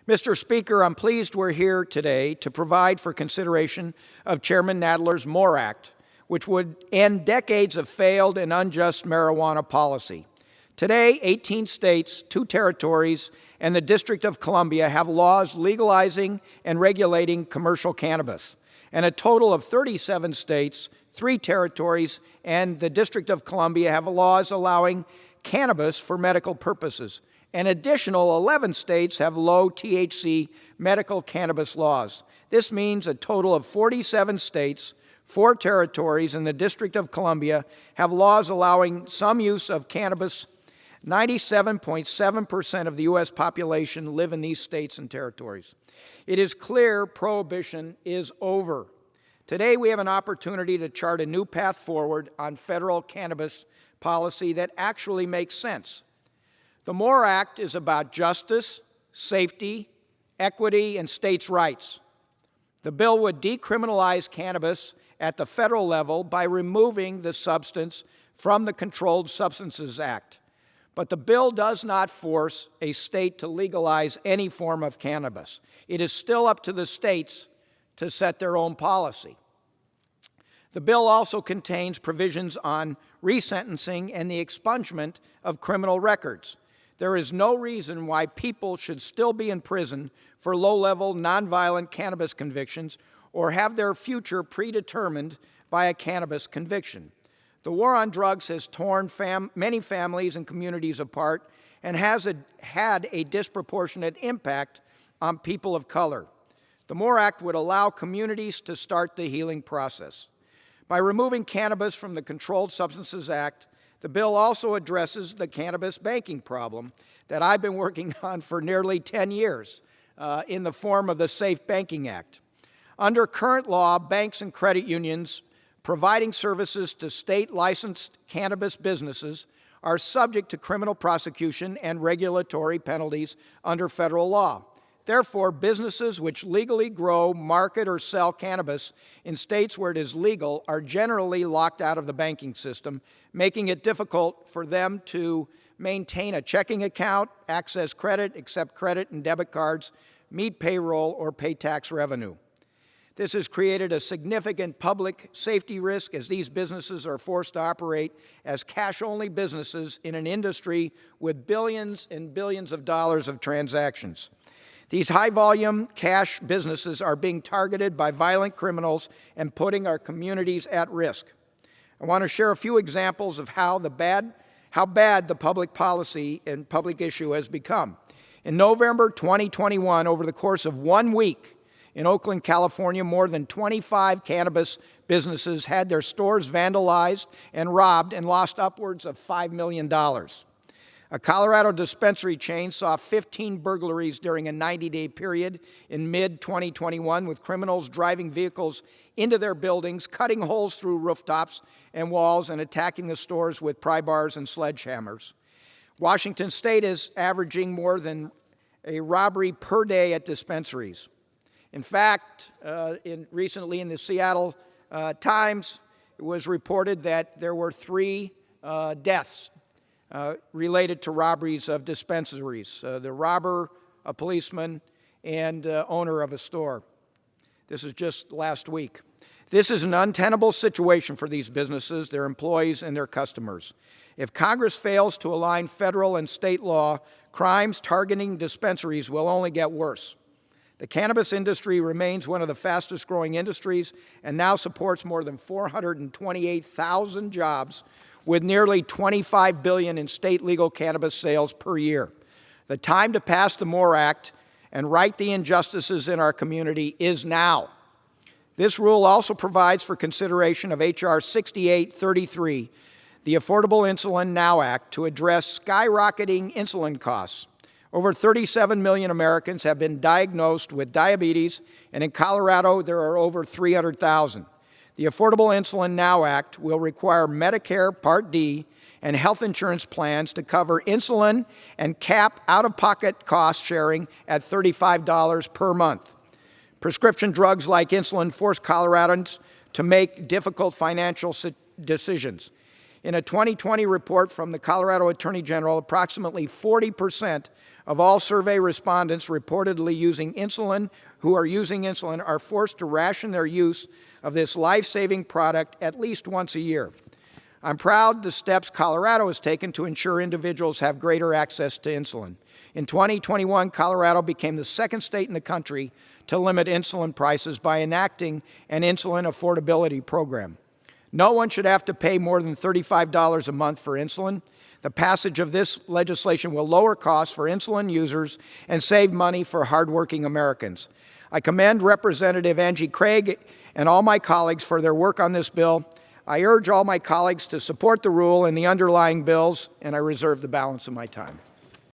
Mr. Speaker, I'm pleased we're here today to provide for consideration of Chairman Nadler's MORE Act, which would end decades of failed and unjust marijuana policy. Today, 18 states, 2 territories, and the District of Columbia have laws legalizing and regulating commercial cannabis, and a total of 37 states, 3 territories, and the District of Columbia have laws allowing cannabis for medical purposes. An additional 11 states have low THC medical cannabis laws. This means a total of 47 states, 4 territories, and the District of Columbia have laws allowing some use of cannabis. 97.7% of the U.S. population live in these states and territories. It is clear prohibition is over. Today, we have an opportunity to chart a new path forward on federal cannabis policy that actually makes sense. The MORE Act is about justice, safety, equity, and states' rights. The bill would decriminalize cannabis at the federal level by removing the substance from the Controlled Substances Act. But the bill does not force a state to legalize any form of cannabis. It is still up to the states to set their own policy. The bill also contains provisions on resentencing and the expungement of criminal records. There is no reason why people should still be in prison for low-level, nonviolent cannabis convictions or have their future predetermined by a cannabis conviction. The war on drugs has torn many families and communities apart and has had a disproportionate impact on people of color. The MORE Act would allow communities to start the healing process. By removing cannabis from the Controlled Substances Act, the bill also addresses the cannabis banking problem that I've been working on for nearly 10 years in the form of the Safe Banking Act. Under current law, banks and credit unions providing services to state-licensed cannabis businesses are subject to criminal prosecution and regulatory penalties under federal law. Therefore, businesses which legally grow, market, or sell cannabis in states where it is legal are generally locked out of the banking system, making it difficult for them to maintain a checking account, access credit, accept credit and debit cards, meet payroll, or pay tax revenue. This has created a significant public safety risk as these businesses are forced to operate as cash-only businesses in an industry with billions and billions of dollars of transactions. These high-volume cash businesses are being targeted by violent criminals and putting our communities at risk. I want to share a few examples of how bad the public policy and public issue has become. In November 2021, over the course of 1 week in Oakland, California, more than 25 cannabis businesses had their stores vandalized and robbed and lost upwards of $5 million. A Colorado dispensary chain saw 15 burglaries during a 90-day period in mid-2021, with criminals driving vehicles into their buildings, cutting holes through rooftops and walls, and attacking the stores with pry bars and sledgehammers. Washington State is averaging more than a robbery per day at dispensaries. In fact, recently in the Seattle Times, it was reported that there were 3 deaths related to robberies of dispensaries, the robber, a policeman, and owner of a store. This is just last week. This is an untenable situation for these businesses, their employees, and their customers. If Congress fails to align federal and state law, crimes targeting dispensaries will only get worse. The cannabis industry remains one of the fastest-growing industries and now supports more than 428,000 jobs with nearly $25 billion in state legal cannabis sales per year. The time to pass the MORE Act and right the injustices in our community is now. This rule also provides for consideration of H.R. 6833, the Affordable Insulin Now Act, to address skyrocketing insulin costs. Over 37 million Americans have been diagnosed with diabetes, and in Colorado, there are over 300,000. The Affordable Insulin Now Act will require Medicare Part D and health insurance plans to cover insulin and cap out-of-pocket cost sharing at $35 per month. Prescription drugs like insulin force Coloradans to make difficult financial decisions. In a 2020 report from the Colorado Attorney General, approximately 40% of all survey respondents reportedly using insulin who are using insulin are forced to ration their use of this life-saving product at least once a year. I'm proud the steps Colorado has taken to ensure individuals have greater access to insulin. In 2021, Colorado became the second state in the country to limit insulin prices by enacting an insulin affordability program. No one should have to pay more than $35 a month for insulin. The passage of this legislation will lower costs for insulin users and save money for hardworking Americans. I commend Representative Angie Craig and all my colleagues for their work on this bill. I urge all my colleagues to support the rule and the underlying bills, and I reserve the balance of my time.